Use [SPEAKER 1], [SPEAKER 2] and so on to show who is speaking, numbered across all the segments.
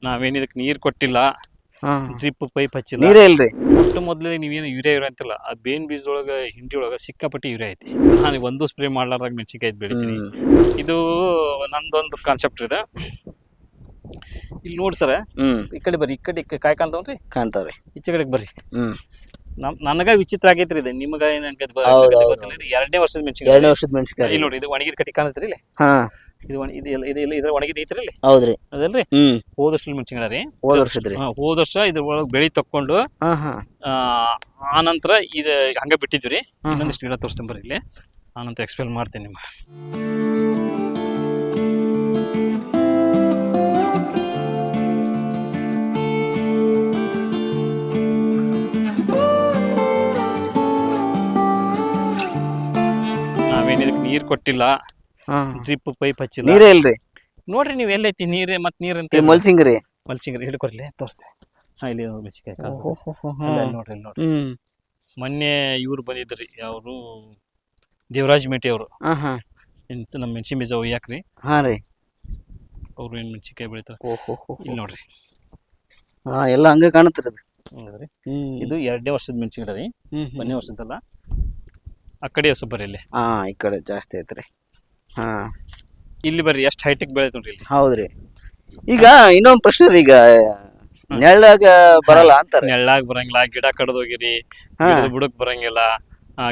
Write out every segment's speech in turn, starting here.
[SPEAKER 1] ನಾವೇನು ಇದಕ್ಕೆ ನೀರು ಕೊಟ್ಟಿಲ್ಲ, ಡ್ರಿಪ್ ಪೈಪ್ ಹಚ್ಚಿಲ್ಲ,
[SPEAKER 2] ನೀರೇ ಇಲ್ರಿ.
[SPEAKER 1] ಮೊಟ್ಟ ಮೊದಲೇ ನೀವೇನು ಯೂರಿಯಾ ಅಂತಿಲ್ಲ, ಆ ಬೇನ್ ಬೀಜದೊಳಗೆ ಹಿಂಡಿ ಒಳಗೆ ಸಿಕ್ಕಾಪಟ್ಟಿ ಯೂರಿಯಾ ಐತಿ. ನಾನು ಒಂದು ಸ್ಪ್ರೇ ಮಾಡ್ಲಾರ್ದಾಗ ಮೆಣಸಿನ್ಕಾಯಿ ಬೆಳಿತೀನಿ. ಇದು ನಂದೊಂದು ಕಾನ್ಸೆಪ್ಟ್ ಇದೆ. ಇಲ್ಲಿ ನೋಡಿ ಸರ, ಈ ಕಡೆ ಬರ್ರಿ, ಈ ಕಡೆ ಕಾಯಿ ಕಾಣ್ತಾವ್ರಿ,
[SPEAKER 2] ಕಾಣ್ತಾವ್ರಿ,
[SPEAKER 1] ಈಚೆ ಕಡೆಗೆ ಬರ್ರಿ. ನನಗ ವಿಚಿತ್ರ ಆಗೈತ್ರಿ ಇದು, ನಿಮಗ ಏನ್ 2ನೇ ವರ್ಷದ ಮೆಣಸಿನ್ಕಾಯಿ. ಇಲ್ಲಿ ನೋಡಿ, ಇದು ಒಣಗಿದ ಕಟ್ಟಿ ಕಾಣತ್ರಿ ಇಲ್ಲಿ. ಇದು ಒಣಗಿದ ಐತ್ರಿ ಇಲ್ಲಿ. ಹೌದ್ರಿ, ಅದಲ್ರಿ ಹೋದ ವರ್ಷದ ಮೆಣಸಿನ್ಕಾಯಿ ರೀ. ಹೋದ ವರ್ಷ ಇದ್ರ ಒಳಗೆ ಬೆಳಿ ತಕ್ಕೊಂಡು ಆ ನಂತರ ಇದು ಹಂಗ ಬಿಟ್ಟಿದ್ವಿ. ಇನ್ನೊಂದಿಷ್ಟು ಗಿಡ ತೋರಿಸ್ತೀನಿ ಬರ್ರಿ ಇಲ್ಲಿ, ಆನಂತರ ಎಕ್ಸ್ಪ್ಲೇನ್ ಮಾಡ್ತೀನಿ ನಿಮ್ಮ. ಇದಕ್ಕೆ ನೀರು ಕೊಟ್ಟಿಲ್ಲ, ಡ್ರಿಪ್ ಪೈಪ್ ಹಚ್ಚಿಲ್ಲ,
[SPEAKER 2] ನೀರೇ ಇಲ್ರಿ.
[SPEAKER 1] ನೋಡ್ರಿ ನೀವು ಎಲ್ಲೈತಿ ನೀರೇ, ಮತ್ ನೀರ್ ಅಂತ
[SPEAKER 2] ಮಲ್ಚಿಂಗ್ ರೀ.
[SPEAKER 1] ಹಿಡ್ಕೊರ್ಲಿ ತೋರಿಸ್ತೆ. ಇಲ್ಲಿ ಮೆಣಸಿನ್ಕಾಯಿ ನೋಡ್ರಿ, ನೋಡ್ರಿ. ಮೊನ್ನೆ ಇವ್ರು ಬಂದಿದ್ರಿ, ಅವರು ದೇವರಾಜ್ ಮೇಟಿ ಅವರು, ನಮ್ಮ ಮೆಣಸಿನ ಬೀಜ ಒಯ್ಯಾಕ್ರಿ. ಅವ್ರು ಏನ್ ಮೆಣಸಿನ್ಕಾಯಿ ಬೆಳಿತಾರ. ಇಲ್ಲಿ ನೋಡ್ರಿ,
[SPEAKER 2] ಎಲ್ಲ ಹಂಗ ಕಾಣತ್ರಿ.
[SPEAKER 1] ಇದು 2ನೇ ವರ್ಷದ ಮೆಣಸಿನ್ಕಾಯಿ ರೀ, ಮೊನ್ನೆ ವರ್ಷದಲ್ಲ. ಆ ಕಡೆ ಹೊಸ ಬರ್ರಿ, ಇಲ್ಲಿ
[SPEAKER 2] ಈ ಕಡೆ ಜಾಸ್ತಿ ಐತ್ರಿ.
[SPEAKER 1] ಇಲ್ಲಿ ಬರ್ರಿ, ಎಷ್ಟು ಹೈಟಿಗೆ ಬೆಳೆದ ನೋಡ್ರಿ ಇಲ್ಲಿ.
[SPEAKER 2] ಹೌದ್ರಿ. ಈಗ ಇನ್ನೊಂದ್ ಪ್ರಶ್ನೆ ರೀ, ಈಗ ನೆಳ್ಳಾಗ ಬರಲ್ಲ ಅಂತಾರೆ.
[SPEAKER 1] ನೆಳ್ಳಾಗ ಬರಂಗಿಲ್ಲ, ಗಿಡ ಕಡ್ದೋಗಿರಿ, ಬುಡಕ್ ಬರಂಗಿಲ್ಲ,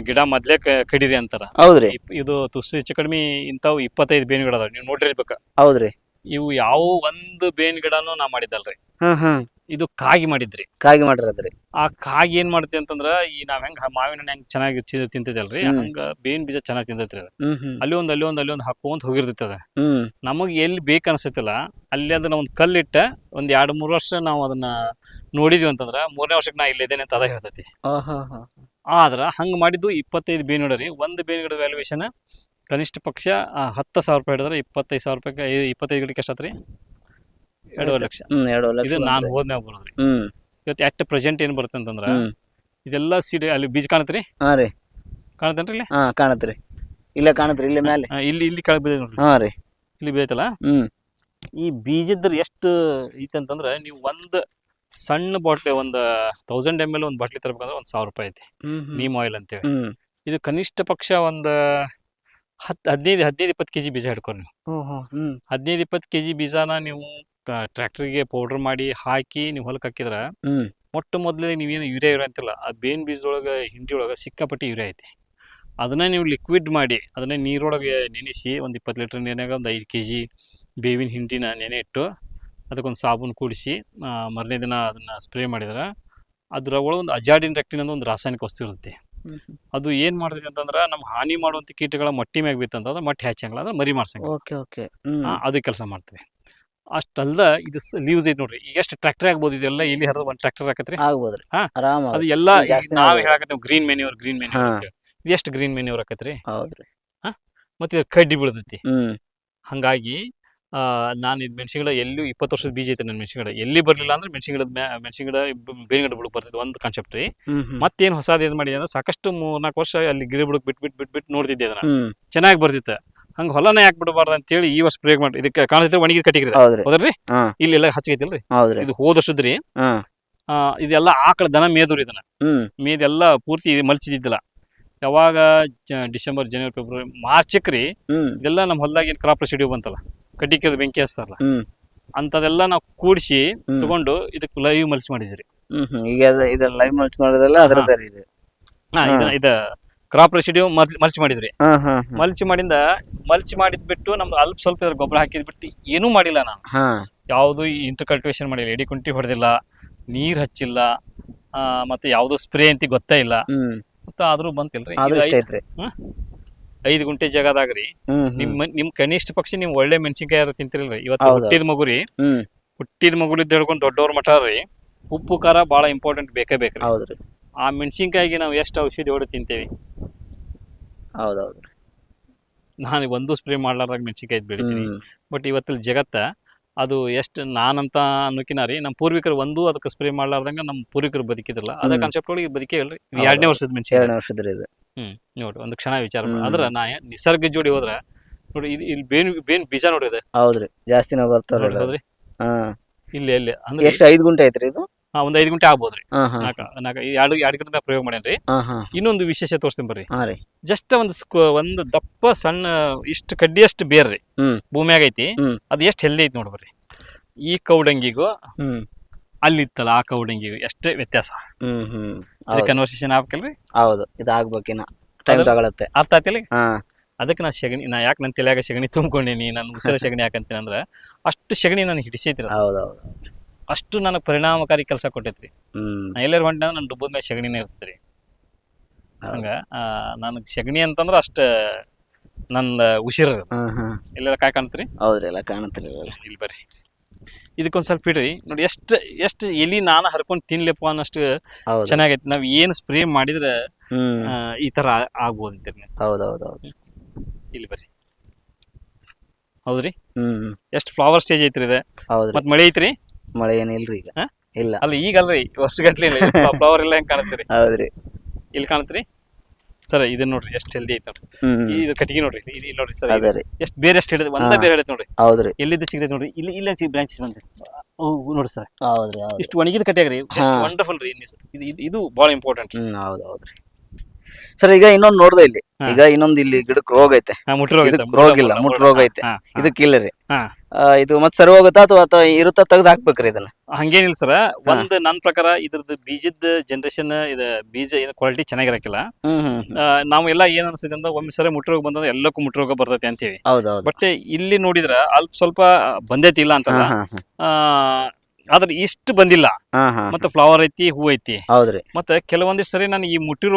[SPEAKER 1] ಗಿಡ ಮೊದ್ಲೇ ಕಡಿರಿ ಅಂತಾರ.
[SPEAKER 2] ಹೌದ್ರಿ.
[SPEAKER 1] ಇದು ತುಸು ಹೆಚ್ಚು ಕಡಿಮೆ ಇಂತಾವ್ 25 ಬೇವಿನ ಗಿಡ ಅದಾವ, ನೀವು ನೋಡಿರ್ಬೇಕ.
[SPEAKER 2] ಹೌದ್ರಿ.
[SPEAKER 1] ಇವು ಯಾವ ಒಂದು ಬೇವಿನ ಗಿಡನೂ ನಾ ಮಾಡಿದಲ್ರಿ. ಇದು ಕಾಗಿ ಮಾಡಿದ್ರಿ. ಆ ಕಾಗಿ ಏನ್ ಮಾಡ್ತಿ ಅಂತಂದ್ರ, ಈ ನಾವ್ ಹೆಂಗ್ ಮಾವಿನ ಹಣ್ಣು ಹೆಂಗ್ ಚೆನ್ನಾಗಿ ತಿಂತಿದಲ್ರಿ, ಹಂಗ ಬೇವಿನ ಬೀಜ ಚೆನ್ನಾಗಿ ತಿಂತೈತ್ರಿ ಅದ. ಅಲ್ಲಿ ಒಂದ್ ಹಾಕೊಂತ ಹೋಗಿರ್ತೈತಿ ಅದ. ನಮಗ್ ಎಲ್ಲಿ ಬೇಕ ಅನ್ಸತಿಲ್ಲ ಅಲ್ಲಿ ಅದನ್ನ ಒಂದ್ ಕಲ್ಲಿಟ್ಟ ಒಂದ್ 2-3 ವರ್ಷ ನಾವು ಅದನ್ನ ನೋಡಿದ್ವಿ ಅಂತಂದ್ರ 3ನೇ ವರ್ಷಕ್ಕೆ ನಾ ಇಲ್ಲಿದ್ದೇನೆ ಅಂತ ಅದ ಹೇಳ್ತೈತಿ. ಆದ್ರ ಹಂಗ ಮಾಡಿದ್ದು 25 ಬೇವಿನ ಗಿಡ ರೀ. ಒಂದು ಬೇವಿನ ಗಿಡ ವ್ಯಾಲ್ಯೂಯೇಷನ್ ಕನಿಷ್ಠ ಪಕ್ಷ 10,000 ರೂಪಾಯಿ ಹಿಡಿದ್ರೆ 25,000 ರೂಪಾಯಿ 25 ಗಿಡಕ್ಕೆ ಎಷ್ಟಾತ್ರಿ? 2.5 ಲಕ್ಷ. ಇದು ನಾನು ಹೋದ್ಮ್ಯಾಗ ಬರೋದ್ರಿ. ಇವತ್ತು ಅಟ್ ಪ್ರೆಸೆಂಟ್ ಏನ್ ಬರುತ್ತೆ ಅಂತಂದ್ರ, ಇದೆಲ್ಲ ಸೀಡ್ ಅಲ್ಲಿ ಬೀಜ ಕಾಣತ್ರಿ. ಕಾಣತೇನ್ರಿ ಇಲ್ಲಿ?
[SPEAKER 2] ಕಾಣತ್ರಿ, ಇಲ್ಲೇ ಕಾಣತ್ರಿ, ಇಲ್ಲಿ ಮೇಲೆ
[SPEAKER 1] ಇಲ್ಲಿ ಕೆಳಗೆ ಬಿದ್ದ ನೋಡ್ರಿ. ಇಲ್ಲಿ ಬೀಳೈತಲ್ಲ, ಈ ಬೀಜದ್ರ ಎಷ್ಟು ಐತಿ ಅಂತಂದ್ರ, ನೀವು ಒಂದ್ ಸಣ್ಣ ಬಾಟ್ಲಿ ಒಂದ್ 1000 ml ಒಂದ್ ಬಾಟ್ಲಿ ತರಬೇಕಂದ್ರೆ 1,000 ರೂಪಾಯಿ ಐತಿ, ನೀಮ್ ಆಯಿಲ್ ಅಂತೇಳಿ. ಇದು ಕನಿಷ್ಠ ಪಕ್ಷ ಒಂದ್ 15-20 kg ಬೀಜ ಹಿಡ್ಕೊಂಡು ನೀವು 15-20 kg ಬೀಜನ ನೀವು ಟ್ರ್ಯಾಕ್ಟರ್ಗೆ ಪೌಡರ್ ಮಾಡಿ ಹಾಕಿ ನೀವು ಹೊಲಕ್ಕೆ ಹಾಕಿದ್ರ, ಮೊಟ್ಟ ಮೊದಲೇ ನೀವೇನು ಯೂರಿಯಾ ಅಂತಿಲ್ಲ, ಆ ಬೇವಿನ ಬೀಜದೊಳಗೆ ಹಿಂಡಿ ಒಳಗೆ ಸಿಕ್ಕಾಪಟ್ಟಿ ಯೂರಿಯಾ ಐತಿ. ಅದನ್ನ ನೀವು ಲಿಕ್ವಿಡ್ ಮಾಡಿ ಅದನ್ನ ನೀರೊಳಗೆ ನೆನೆಸಿ ಒಂದು 20 ಲೀಟರ್ ನೀರಿನಾಗ ಒಂದು 5 kg ಬೇವಿನ ಹಿಂಡಿನ ನೆನೆ ಇಟ್ಟು ಅದಕ್ಕೊಂದು ಸಾಬೂನು ಕೂಡಿಸಿ ಮರನೇ ದಿನ ಅದನ್ನ ಸ್ಪ್ರೇ ಮಾಡಿದ್ರೆ, ಅದ್ರ ಒಳಗೆ ಒಂದು ಅಜಾಡಿನ್ ರೆಕ್ಟಿನ್ ಅನ್ನೋ ಒಂದು ರಾಸಾಯನಿಕ ವಸ್ತು ಇರುತ್ತೆ. ಅದು ಏನ್ ಮಾಡ್ತೈತಿ ಅಂತಂದ್ರ, ನಮ್ಗೆ ಹಾನಿ ಮಾಡುವಂತ ಕೀಟಗಳ ಮೊಟ್ಟಿ ಮ್ಯಾಗ ಬಿತ್ತಂತಂದ್ರೆ ಮೊಟ್ಟೆ ಹಚ್ಚಂಗಿಲ್ಲ, ಅಂದ್ರೆ ಮರಿ ಮಾಡ್ಸಂಗಿಲ್ಲ. ಅದು ಕೆಲಸ ಮಾಡ್ತೀವಿ. ಅಷ್ಟಲ್ದ ಇದು ಲೀವ್ಸ್ ಐತಿ ನೋಡ್ರಿ. ಈಗ ಎಷ್ಟು ಟ್ರ್ಯಾಕ್ಟರ್ ಆಗ್ಬೋದು, ಇದೆಲ್ಲ ಇಲ್ಲಿ ಹರಿದ ಒಂದ್ ಟ್ರ್ಯಾಕ್ಟರ್ ಹಾಕತ್ರಿ. ಅದು ಎಲ್ಲ ನಾವ್ ಹೇಳಕತ್ತೀವಿ ಗ್ರೀನ್ ಮೆನ್ಯೂರ್ ಇದು ಎಷ್ಟು ಗ್ರೀನ್ ಮೆನ್ಯೂರ್ ಹಾಕತ್ರಿ. ಮತ್ತೆ ಇದು ಕಡ್ಡಿ ಬೀಳ್ತೈತಿ. ಹಂಗಾಗಿ ನಾನು ಇದು ಮೆಣಸಿನ ಗಿಡ ಎಲ್ಲಿ 20 ವರ್ಷದ ಬೀಜ ಐತಿ ನನ್ನ ಮೆಣಸಿನ ಗಿಡ, ಎಲ್ಲಿ ಬರ್ಲಿಲ್ಲ ಅಂದ್ರೆ ಮೆಣಸಿನ ಗಿಡ ಬೇವಿನ ಗಿಡ ಬುಡಕ್ ಬರ್ತೈತಿ. ಒಂದು ಕಾನ್ಸೆಪ್ಟ್ ರೀ. ಮತ್ತೇನ್ ಹೊಸದ್ ಏನ್ ಮಾಡಿದೆ ಅಂದ್ರೆ, ಸಾಕಷ್ಟು 3-4 ವರ್ಷ ಅಲ್ಲಿ ಗಿಡ ಬುಡಕ್ ಬಿಟ್ಟು ನೋಡ್ತಿದ್ದೆ, ಅದನ್ನ ಚೆನ್ನಾಗಿ ಬರ್ತಿತ್ತ. ಹಂಗ ಹೊಲನ ಯಾಕೆ ಬಿಡಬಾರ್ದು ಅಂತ ಹೇಳಿ ಈ ವರ್ಷ ಸ್ಪ್ರೇ ಮಾಡಿ. ಇದಕ್ಕೆ ಕಾಣಿಸ್ತೈತೆ ಒಣಗಿದ ಕಟ್ಟಿಗೆ ಹೌದ್ರಿ, ಇಲ್ಲಿ ಎಲ್ಲ ಹಚ್ಚೈತಿಲ್ರಿ. ಇದು ಹೋದ ವರ್ಷದ್ರಿ. ಇದೆಲ್ಲ ಆಕಳ ದನ ಮೇದೂರಿ, ಇದನ್ನ ಮೇದೆಲ್ಲ ಪೂರ್ತಿ ಮಲ್ಚಿದ್ದಿಲ್ಲ. ಯಾವಾಗ ಡಿಸೆಂಬರ್, ಜನವರಿ, ಫೆಬ್ರವರಿ, ಮಾರ್ಚಕ್ರಿ ಇದೆಲ್ಲ ನಮ್ಮ ಹೊಲದಾಗ ಏನ್ ಕ್ರಾಪ್ ರೆಸಿಡ್ಯೂ ಬಂತಲ್ಲ, ಕಡ್ಡಿಗೆ ಬೆಂಕಿ ಹಚ್ತಾರಲ್ಲ, ಅಂತದೆಲ್ಲ ನಾವು ಕೂಡಿಸಿ ತಗೊಂಡು ಇದಕ್ಕೆ ಲೈವ್ ಮಲ್ಚ್ ಮಾಡಿದ್ರಿ.
[SPEAKER 2] ಈಗ ಲೈವ್ ಮಲ್ಚ್ ಮಾಡೋದಲ್ಲ ಅದರದರಿ ಇದು.
[SPEAKER 1] ಇದ ಕ್ರಾಪ್ ರೆಸಿಡ್ಯೂ ಮಲ್ಚ್ ಮಾಡಿದ್ರಿ. ಮಲ್ಚ್ ಮಾಡಿದ್ ಬಿಟ್ಟು ನಮ್ದು ಅಲ್ಪ ಸ್ವಲ್ಪ ಗೊಬ್ಬರ ಹಾಕಿದ್ ಬಿಟ್ಟು ಏನೂ ಮಾಡಿಲ್ಲ ನಾನು. ಯಾವ್ದು ಇಂಟರ್ ಕಲ್ಟಿವೇಶನ್ ಮಾಡಿಲ್ಲ, ಎಡಿ ಕುಂಟಿ ಹೊಡೆದಿಲ್ಲ, ನೀರ್ ಹಚ್ಚಿಲ್ಲ, ಮತ್ತೆ ಯಾವ್ದು ಸ್ಪ್ರೇ ಅಂತ ಗೊತ್ತೇ ಇಲ್ಲ. ಮತ್ತೆ ಆದ್ರೂ ಬಂತಿಲ್ರಿ. 5 ಗುಂಟೆ ಜಾಗದಾಗ್ರಿ ನಿಮ್ ಕನಿಷ್ಠ ಪಕ್ಷ ನೀವು ಒಳ್ಳೆ ಮೆಣಸಿನ್ಕಾಯಿ ತಿಂತಿರಲ್ರಿ. ಇವತ್ತು ಹುಟ್ಟಿದ ಮಗುರಿ, ಹುಟ್ಟಿದ ಮಗುಲಿದ್ದು ಹೇಳ್ಕೊಂಡು ದೊಡ್ಡವ್ರ ಮಠ ರೀ, ಉಪ್ಪು ಖಾರ ಬಹಳ ಇಂಪಾರ್ಟೆಂಟ್ ಬೇಕೇ ಬೇಕ್ರಿ. ಆ ಮೆಣಸಿನ್ಕಾಯಿಗೆ ನಾವು ಎಷ್ಟು ಔಷಧಿ ಹೊಡೆ ತಿಂತೇವಿ. ನಾನು ಒಂದು ಸ್ಪ್ರೇ ಮಾಡ್ಲಾರ್ದಾಗ ಮೆಣಸಿನ್ಕಾಯಿ ಬೆಳಿತೀನಿ. ಬಟ್ ಇವತ್ತು ಜಗತ್ತ ಅದು ಎಷ್ಟು ನಾನಂತ ಅನ್ನೋಕಿನ ರೀ, ನಮ್ಮ ಪೂರ್ವಿಕರು ಒಂದು ಅದಕ್ಕೆ ಸ್ಪ್ರೇ ಮಾಡ್ಲಾರ್ದಂಗ ನಮ್ಮ ಪೂರ್ವಿಕರು ಬದುಕಿದ್ರಲ್ಲ, ಅದ ಕಾನ್ಸೆಪ್ಟ್ ಒಳಗೆ ಬದುಕೇ ಇಲ್ರಿ. 2ನೇ ವರ್ಷದ ಮೆಣಸಿನ್ಕಾಯಿ ನೋಡ್ರಿ, ಒಂದು ಕ್ಷಣ ವಿಚಾರ ಮಾಡಿ. ಅದ್ರ ನಾ ನಿಸರ್ಗ ಜೋಡಿ ಹೋದ್ರ ನೋಡಿ, ಇಲ್ಲಿ ಬೇನ್ ಬೀಜ ನೋಡ್ರಿ,
[SPEAKER 2] ಹೌದ್ರಿ, ಜಾಸ್ತಿನ ಬರ್ತಾವ್ರಿ.
[SPEAKER 1] ಇಲ್ಲಿ ಎಲ್ಲಿ ಅಂದ್ರೆ
[SPEAKER 2] ಎಷ್ಟು 5 ಗುಂಟೆ ಐತ್ರಿ ಇದು?
[SPEAKER 1] ಒಂದ್ 5 ಗಂಟೆ ಆಗ್ಬೋದ್ರಿ.
[SPEAKER 2] ಹಾ ಹಾ
[SPEAKER 1] ಎರಡು ಗಿಡದ ಪ್ರಯೋಗ ಮಾಡೇನ್ರಿ.
[SPEAKER 2] ಹಾ ಹಾ
[SPEAKER 1] ಇನ್ನೊಂದು ವಿಶೇಷ ತೋರಿಸ್ತೀನಿ ಬರ್ರಿ.
[SPEAKER 2] ಹಾ ರೀ.
[SPEAKER 1] ಜಸ್ಟ್ ಒಂದು ದಪ್ಪ ಸಣ್ಣ ಇಷ್ಟು ಕಡ್ಡಿಯಷ್ಟು ಬೇರ್ರಿ ಭೂಮಿಯಾಗ ಐತಿ. ಅದು ಎಷ್ಟು ಹೆಲ್ದಿ ಐತಿ ನೋಡ್ಬರ್ರಿ. ಈ ಕೌಡಂಗಿಗೂ ಅಲ್ಲಿ ಇತ್ತಲ್ಲ ಆ ಕೌಡಂಗಿಗೂ ಎಷ್ಟೇ ವ್ಯತ್ಯಾಸ. ಕನ್ವರ್ಸೇಷನ್ ಆಗ್ಬೇಕಲ್ರಿ.
[SPEAKER 2] ಹೌದು, ಇದಾಗ್ಬೇಕಿನ ಟೈಮ್ ತಗೊಳತ್ತೆ.
[SPEAKER 1] ಅರ್ಥ ಆಯ್ತಿಲ್ಲ. ಅದಕ್ಕೆ ನಾ ಯಾಕೆ ನನ್ನ ತಲೆಯಾಗ ಸಗಣಿ ತುಂಬ್ಕೊಂಡೀನಿ, ನನ್ನ ಉಸಿರ ಸಗಣಿ ಯಾಕಂತೀನಿ ಅಂದ್ರೆ ಅಷ್ಟು ಸಗಣಿ ನನಗೆ ಹಿಡಿಸೈತಿ. ಅಷ್ಟು ನನಗೆ ಪರಿಣಾಮಕಾರಿ ಕೆಲಸ ಕೊಟ್ಟೈತ್ರಿ. ನಾ ಎಲ್ಲರೂ ಹೊಂಟ ನನ್ನ ಡುಬ್ಬದ ಮೇಲೆ ಸಗಣಿನೇ ಇರ್ತೈತ್ರಿ. ಹಂಗ ನನಗೆ ಸಗಣಿ ಅಂತಂದ್ರೆ ಅಷ್ಟ ನನ್ನ ಉಸಿರ. ಎಲ್ಲೆಲ್ಲ ಕಾಯಿ ಕಾಣ್ತ್ರಿ?
[SPEAKER 2] ಹೌದ್ರಿ, ಎಲ್ಲ ಕಾಣತ್ರಿ.
[SPEAKER 1] ಇಲ್ಲಿ ಬರ್ರಿ, ಇದಕ್ಕೊಂದ್ ಸ್ವಲ್ಪ ಇಡ್ರಿ ನೋಡಿ. ಎಷ್ಟು ಎಲಿ ನಾನು ಹರ್ಕೊಂಡು ತಿನ್ಲಿಪ್ಪ ಅನ್ನಷ್ಟು ಚೆನ್ನಾಗೈತಿ. ನಾವ್ ಏನ್ ಸ್ಪ್ರೇ ಮಾಡಿದ್ರೆ ಈ ತರ ಆಗ್ಬೋದು ಅಂತೀರಿ.
[SPEAKER 2] ಹೌದೌದೌದು.
[SPEAKER 1] ಇಲ್ಲಿ ಬರ್ರಿ. ಹೌದ್ರಿ, ಎಷ್ಟು ಫ್ಲವರ್ ಸ್ಟೇಜ್ ಐತ್ರಿ ಇದೆ. ಮತ್ ಮಳೆ ಐತ್ರಿ?
[SPEAKER 2] ಮಳೆ ಏನಿಲ್ರಿ ಈಗ. ಇಲ್ಲ
[SPEAKER 1] ಅಲ್ಲ, ಈಗ ಅಲ್ರಿ, ವರ್ಷಗಟ್ಲೆ ಇಲ್ಲ ಫ್ಲವರ್ ಎಲ್ಲ ಹೆಂಗ್ ಕಾಣತ್ತೀರಿ?
[SPEAKER 2] ಹೌದ್ರಿ,
[SPEAKER 1] ಇಲ್ಲಿ ಕಾಣತ್ರಿ ಸರ್. ಇದನ್ನ ನೋಡ್ರಿ, ಎಷ್ಟು ಹೆಲ್ದಿ ಐತಿ ನೋಡ್ರಿ. ಇದು ಕಟ್ಟಿಗೆ ನೋಡ್ರಿ, ಇಲ್ಲಿ ನೋಡ್ರಿ ಸರ್, ಎಷ್ಟು ಬೇರೆ ಎಷ್ಟು ಹಿಡಿದ ಒಂದ ಬೇರೆ ಹಿಡಿದ್ ನೋಡ್ರಿ.
[SPEAKER 2] ಹೌದ್ರಿ,
[SPEAKER 1] ಎಲ್ಲಿದ್ದ ಸಿಗತೈತಿ ನೋಡ್ರಿ. ಇಲ್ಲಿ ಬ್ರಾಂಚಸ್ ಬಂದ್ರಿ ನೋಡ್ರಿ ಸರ್.
[SPEAKER 2] ಹೌದ್ರಿ,
[SPEAKER 1] ಇಷ್ಟು ಒಣಗಿದ ಕಟ್ಟಿಯಾಗ್ರಿ, ವಂಡರ್ಫುಲ್ ರೀ. ಇದು ಬಹಳ ಇಂಪಾರ್ಟೆಂಟ್.
[SPEAKER 2] ಹೌದೌದ್ರಿ ಸರ್. ಈಗ ಇನ್ನೊಂದ್ ನೋಡ್ದೆ ಇಲ್ಲಿ, ಈಗ ಇನ್ನೊಂದ್ ಇಲ್ಲಿ ಗಿಡಕ್ಕೆ ರೋಗ ಐತೆ. ರೋಗ ಇಲ್ಲ, ಮುಟ್ ರೋಗ ಐತೆ. ಇದಕ್ಕಿಲ್ಲ ರೀ. ಇದು ಮತ್ ಸರಿ ಹೋಗುತ್ತಾ ಅಥವಾ ಇರುತ್ತಾ ತೆಗ್ದು ಹಾಕ್ಬೇಕ್ರಿ ಇದನ್ನ?
[SPEAKER 1] ಹಂಗೇನಿಲ್ಲ ಸರ್. ಒಂದ್ ನನ್ ಪ್ರಕಾರ ಇದ್ರದ್ದು ಬೀಜದ ಜನರೇಷನ್, ಇದ ಬೀಜ ಏನ ಕ್ವಾಲಿಟಿ ಚೆನ್ನಾಗಿರಕಿಲ್ಲ. ನಾವೆಲ್ಲ ಏನ್ ಅನ್ಸುತ್ತೆ ಅಂದ್ರೆ ಒಮ್ಮೆ ಸರಿ ಮುಟ್ರೋಗ ಬಂದ್ರೆ ಎಲ್ಲಕ್ಕೂ ಮುಟ್ರೋಗ ಬರ್ತೈತಿ ಅಂತೀವಿ. ಬಟ್ ಇಲ್ಲಿ ನೋಡಿದ್ರ ಅಲ್ಪ ಸ್ವಲ್ಪ ಬಂದೈತಿ, ಇಲ್ಲ ಅಂತಲ್ಲ. ಆದ್ರೆ ಇಷ್ಟು ಬಂದಿಲ್ಲ. ಮತ್ತೆ ಫ್ಲವರ್ ಐತಿ, ಹೂ ಐತಿ. ಮತ್ತೆ ಕೆಲವೊಂದಿಷ್ಟು ಸರಿ ನಾನು ಈ ಮುಟ್ಟಿ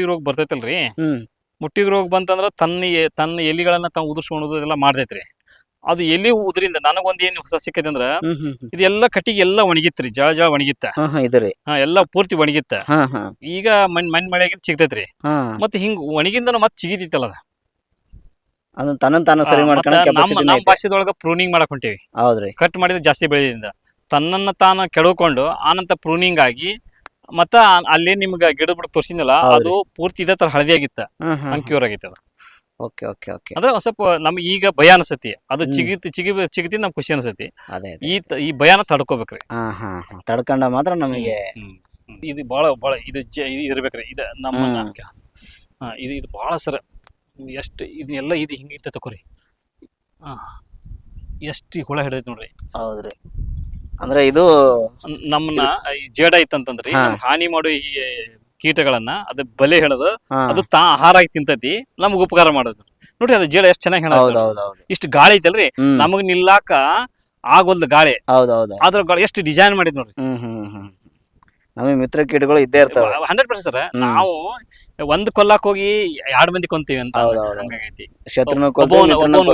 [SPEAKER 1] ರೋಗ ಬರ್ತೈತಲ್ರಿ. ಮುಟ್ಟಿ ರೋಗ ಬಂತಂದ್ರ ತನ್ನ ಎಲಿಗಳನ್ನ ತಾವು ಉದುರ್ಸ್ಕೊಳೋದು ಎಲ್ಲ ಮಾಡ್ತೈತ್ರಿ. ಅದು ಎಲ್ಲಿ ಉದ್ರಿಂದ ನನಗೊಂದ್ ಏನ್ ಹೊಸ ಸಿಕ್ಕೈತಿ ಅಂದ್ರ, ಇದೆಲ್ಲ ಕಟ್ಟಿಗೆ ಎಲ್ಲ ಒಣಗಿತ್ರಿ, ಜಳ ಒಣಗಿತ್ತ. ಎಲ್ಲ ಪೂರ್ತಿ ಒಣಗಿತ್ತ. ಈಗ ಮಳೆಗಿಂದ ಸಿಗ್ತೈತ್ರಿ. ಮತ್ತೆ ಹಿಂಗ್ ಒಣಗಿಂದ ಮತ್ ಸಿಗಿತೈತಲ್ಲ ನಮ್ಮ ಭಾಷೆದೊಳಗ ಪ್ರೂನಿಂಗ್ ಮಾಡಕ್ ಹೊಂಟೇವಿ. ಕಟ್ ಮಾಡಿದ್ರೆ ಜಾಸ್ತಿ ಬೆಳೆದಿಂದ ತನ್ನನ್ನ ತಾನ ಕೆಡಕೊಂಡು ಆನಂತರ ಪ್ರೂನಿಂಗ್ ಆಗಿ ಮತ್ತ ಅಲ್ಲಿ ನಿಮ್ಗ ಗಿಡ ಬಿಡ ತೋರ್ಸಿನಲ್ಲ, ಅದು ಪೂರ್ತಿ ಇದೇ ತರ ಹಳದಿ ಆಗಿತ್ತ, ಕ್ಯೂರ್ ಆಗೈತೆ ಅದು. ಅದ ಸ್ವಲ್ಪ ನಮ್ಗೆ ಈಗ ಭಯ ಅನ್ಸತಿ. ಅದು ಚಿಗಿತಿ ನಮ್ಗೆ ಖುಷಿ ಅನ್ಸತಿ. ಈ ಭಯನ ತಡ್ಕೋಬೇಕ್ರಿ.
[SPEAKER 2] ತಡ್ಕೊಂಡ ಮಾತ್ರ ನಮಗೆ
[SPEAKER 1] ಇದು ಬಹಳ ಇದು ಇರ್ಬೇಕ್ರಿ. ಇದ ನಮ್ಮ ಇದು ಬಹಳ ಸರ. ಎಷ್ಟು ಇದೆಲ್ಲ ಇದು ಹಿಂಗಿತ್ತ ತಕೋರಿ. ಎಷ್ಟು ಹುಳ ಹಿಡೈತಿ ನೋಡ್ರಿ.
[SPEAKER 2] ಹೌದ್ರಿ, ಅಂದ್ರೆ ಇದು
[SPEAKER 1] ನಮ್ಮನ್ನ ಜೇಡ ಐತಂತಂದ್ರಿ, ಹಾನಿ ಮಾಡೋ ಈ ಕೀಟಗಳನ್ನ ಅದು ಬಲೆ ಹೇಳೋದು, ಅದು ಆಹಾರ ಆಗಿ ತಿಂತತಿ, ನಮಗ್ ಉಪಕಾರ ಮಾಡೋದು ನೋಡ್ರಿ. ಅದು ಜೇಡ ಎಷ್ಟು ಚೆನ್ನಾಗಿ ಹೇಳೋದು. ಇಷ್ಟು ಗಾಳಿ ಐತಲ್ರಿ, ನಮಗ್ ನಿಲ್ಲಾಕ ಆಗೋಲ್ದ ಗಾಳಿ. ಅದ್ರ ಗಾಳಿ ಎಷ್ಟು ಡಿಸೈನ್ ಮಾಡಿದ್ ನೋಡ್ರಿ.
[SPEAKER 2] ನಮಗೆ ಮಿತ್ರ ಕೀಟಗಳು ಇದ್ದೇ ಇರ್ತಾವ.
[SPEAKER 1] 100% ಸರ್. ನಾವು ಒಂದ್ ಕೊಲ್ಲಾಕ್ ಹೋಗಿ 2 ಮಂದಿ ಕೊಂತೀವಿ ಅಂತ ಹಂಗಾಗೈತಿ.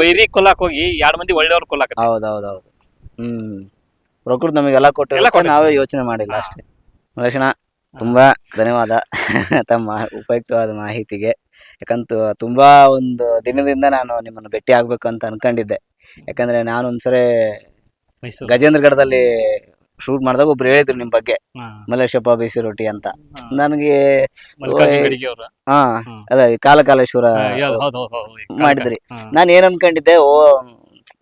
[SPEAKER 1] ವೈರಿ ಕೊಲ್ಲಾಕ್ ಹೋಗಿ 2 ಮಂದಿ ಒಳ್ಳೆಯವ್ರ ಕೊಲ್ಲಾಕ.
[SPEAKER 2] ಹೌದೌದೌದು. ಪ್ರಕೃತಿ ನಮಗೆಲ್ಲ ಕೊಟ್ಟು ನಾವೇ ಯೋಚನೆ ಮಾಡಿಲ್ಲ ಅಷ್ಟೇ. ಮಲೇಶಣ್ಣ, ತುಂಬಾ ಧನ್ಯವಾದ ತಮ್ಮ ಉಪಯುಕ್ತವಾದ ಮಾಹಿತಿಗೆ. ಯಾಕಂತ ತುಂಬಾ ಒಂದು ದಿನದಿಂದ ನಾನು ನಿಮ್ಮನ್ನು ಭೇಟಿ ಆಗ್ಬೇಕು ಅಂತ ಅನ್ಕೊಂಡಿದ್ದೆ. ಯಾಕಂದ್ರೆ ನಾನು ಒಂದ್ಸರಿ ಗಜೇಂದ್ರಗಢದಲ್ಲಿ ಶೂಟ್ ಮಾಡಿದಾಗ ಒಬ್ರು ಹೇಳಿದ್ರು ನಿಮ್ ಬಗ್ಗೆ, ಮಲೇಶಪ್ಪ ಬಿಸಿ ರೊಟ್ಟಿ ಅಂತ. ನನಗೆ ಅಲ್ಲ, ಕಾಲಕಾಲೇಶ್ವರ ಮಾಡಿದ್ರಿ. ನಾನು ಏನ್ ಅನ್ಕೊಂಡಿದ್ದೆ,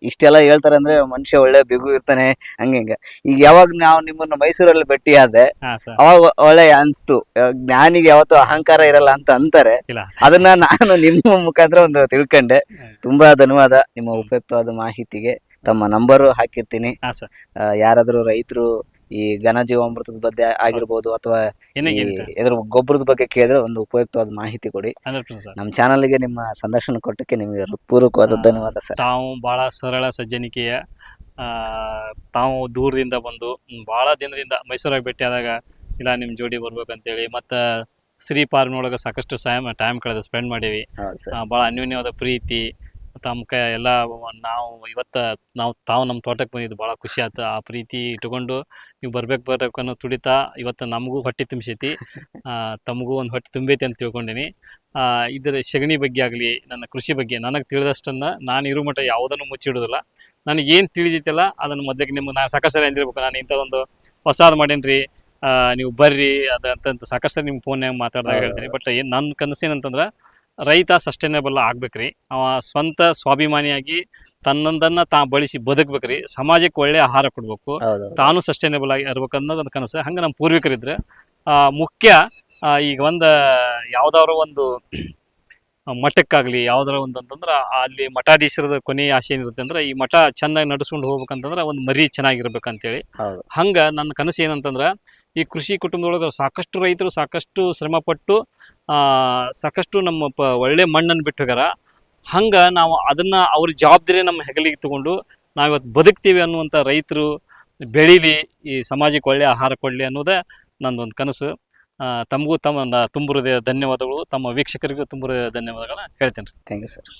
[SPEAKER 2] ಇಷ್ಟೆಲ್ಲ ಹೇಳ್ತಾರೆ ಅಂದ್ರೆ ಮನುಷ್ಯ ಒಳ್ಳೆ ಬಿಗು ಇರ್ತಾನೆ ಹಂಗ. ಈಗ ಯಾವಾಗ ನಾವು ನಿಮ್ಮನ್ನ ಮೈಸೂರಲ್ಲಿ ಭೇಟಿ ಆದೆ, ಅವಾಗ ಒಳ್ಳೆ ಅನ್ಸ್ತು. ಜ್ಞಾನಿಗೆ ಯಾವತ್ತೂ ಅಹಂಕಾರ ಇರಲ್ಲ ಅಂತ ಅಂತಾರೆ. ಅದನ್ನ ನಾನು ನಿಮ್ಮ ಮುಖಾಂತರ ಒಂದು ತಿಳ್ಕೊಂಡೆ. ತುಂಬಾ ಧನ್ಯವಾದ ನಿಮ್ಮ ಉಪಯುಕ್ತವಾದ ಮಾಹಿತಿಗೆ. ತಮ್ಮ ನಂಬರು ಹಾಕಿರ್ತೀನಿ. ಯಾರಾದ್ರೂ ರೈತರು ಈ ಘನಜೀವಾಮೃತದ ಬಗ್ಗೆ ಆಗಿರ್ಬೋದು ಅಥವಾ ಇದ್ರ ಗೊಬ್ಬರದ ಬಗ್ಗೆ ಕೇಳಿದ್ರೆ ಒಂದು ಉಪಯುಕ್ತವಾದ ಮಾಹಿತಿ ಕೊಡಿ. ನಮ್ಮ ಚಾನಲ್ಗೆ ನಿಮ್ಮ ಸಂದರ್ಶನ ಕೊಟ್ಟಕ್ಕೆ ನಿಮಗೆ ಪೂರ್ವಕವಾದ ಧನ್ಯವಾದ ಸರ್.
[SPEAKER 1] ತಾವು ಬಹಳ ಸರಳ ಸಜ್ಜನಿಕೆಯ, ತಾವು ದೂರದಿಂದ ಬಂದು ಬಹಳ ದಿನದಿಂದ ಮೈಸೂರಾಗ ಭೇಟಿ ಆದಾಗ ಇಲ್ಲ ನಿಮ್ ಜೋಡಿ ಬರ್ಬೇಕಂತೇಳಿ, ಮತ್ತ ಶ್ರೀ ಫಾರ್ಮ್ನೊಳಗೆ ಸಾಕಷ್ಟು ಟೈಮ್ ಕಳೆದ ಸ್ಪೆಂಡ್ ಮಾಡೀವಿ. ಬಹಳ ಅನ್ಯೋನ್ಯವಾದ ಪ್ರೀತಿ ತಮ್ಮ ಎಲ್ಲ ತಾವು ನಮ್ಮ ತೋಟಕ್ಕೆ ಬಂದಿದ್ದು ಬಹಳ ಖುಷಿ ಆಯ್ತು. ಆ ಪ್ರೀತಿ ಇಟ್ಕೊಂಡು ನೀವು ಬರ್ಬೇಕು ಅನ್ನೋ ತುಡಿತಾ ಇವತ್ತು ನಮಗೂ ಹೊಟ್ಟೆ ತುಂಬಿಸೈತಿ, ತಮಗೂ ಒಂದು ಹೊಟ್ಟೆ ತುಂಬೈತಿ ಅಂತ ತಿಳ್ಕೊಂಡಿನಿ. ಇದರ ಸಗಣಿ ಬಗ್ಗೆ ಆಗಲಿ, ನನ್ನ ಕೃಷಿ ಬಗ್ಗೆ ನನಗೆ ತಿಳಿದಷ್ಟನ್ನ ನಾನು ಇರೋ ಮಟ್ಟ ಯಾವುದನ್ನು ಮುಚ್ಚಿಡೋದಿಲ್ಲ. ನನಗೇನು ತಿಳಿದೈತಲ್ಲ ಅದನ್ನು ಮೊದಲಿಗೆ ನಿಮ್ಗೆ ನಾನು ಸಾಕಷ್ಟು ಸಲ ಅಂದಿರ್ಬೇಕು, ನಾನು ಇಂಥದ್ದೊಂದು ಹೊಸಾದ್ ಮಾಡೇನ್ರಿ, ನೀವು ಬರ್ರಿ ಅದಂತ ಸಾಕಷ್ಟು ನಿಮ್ಮ ಫೋನ್ಯಾಗ ಮಾತಾಡಿದಾಗ ಹೇಳ್ತೀನಿ. ಬಟ್ ನನ್ನ ಕನಸು ಏನಂತಂದ್ರೆ ರೈತ ಸಸ್ಟೈನೇಬಲ್ ಆಗ್ಬೇಕ್ರಿ. ಅವ ಸ್ವಂತ ಸ್ವಾಭಿಮಾನಿಯಾಗಿ ತನ್ನದನ್ನ ತಾ ಬಳಸಿ ಬದುಕ್ಬೇಕ್ರಿ, ಸಮಾಜಕ್ಕೆ ಒಳ್ಳೆ ಆಹಾರ ಕೊಡ್ಬೇಕು,
[SPEAKER 2] ಹೌದೌದು.
[SPEAKER 1] ತಾನು ಸಸ್ಟೈನೇಬಲ್ ಆಗಿ ಇರ್ಬೇಕು ಅನ್ನೋದು ಒಂದು ಕನಸು. ಹಂಗೆ ನಮ್ಮ ಪೂರ್ವಿಕರಿದ್ರೆ ಮುಖ್ಯ ಈಗ ಒಂದು ಯಾವ್ದಾದ್ರು ಒಂದು ಮಠಕ್ಕಾಗ್ಲಿ ಯಾವ್ದಾರ ಒಂದು ಅಂತಂದ್ರೆ ಅಲ್ಲಿ ಮಠಾಧೀಶರದ ಕೊನೆಯ ಆಸೆ ಏನಿರುತ್ತೆ ಅಂದ್ರೆ ಈ ಮಠ ಚೆನ್ನಾಗಿ ನಡೆಸ್ಕೊಂಡು ಹೋಗ್ಬೇಕಂತಂದ್ರೆ ಒಂದು ಮರಿ ಚೆನ್ನಾಗಿರ್ಬೇಕಂತೇಳಿ.
[SPEAKER 2] ಹೌದು.
[SPEAKER 1] ಹಂಗ ನನ್ನ ಕನಸು ಏನಂತಂದ್ರೆ ಈ ಕೃಷಿ ಕುಟುಂಬದೊಳಗೆ ಸಾಕಷ್ಟು ರೈತರು ಸಾಕಷ್ಟು ಶ್ರಮ ಪಟ್ಟು ಸಾಕಷ್ಟು ನಮ್ಮ ಒಳ್ಳೆ ಮಣ್ಣನ್ನು ಬಿಟ್ಟು ಹೋಗ್ಯಾರ. ಹಂಗ ನಾವು ಅದನ್ನ ಅವ್ರ ಜವಾಬ್ದಾರಿ ನಮ್ಮ ಹೆಗಲಿಗೆ ತಗೊಂಡು ನಾವಿವತ್ತು ಬದುಕ್ತೀವಿ ಅನ್ನುವಂಥ ರೈತರು ಬೆಳೀಲಿ, ಈ ಸಮಾಜಕ್ಕೆ ಒಳ್ಳೆ ಆಹಾರ ಕೊಡಲಿ ಅನ್ನೋದೇ ನಂದೊಂದು ಕನಸು. ತಮಗೂ ತುಂಬ ಹೃದಯ ಧನ್ಯವಾದಗಳು, ತಮ್ಮ ವೀಕ್ಷಕರಿಗೂ ತುಂಬ ಹೃದಯ ಧನ್ಯವಾದಗಳನ್ನ ಹೇಳ್ತೇನೆ.
[SPEAKER 2] Thank you sir.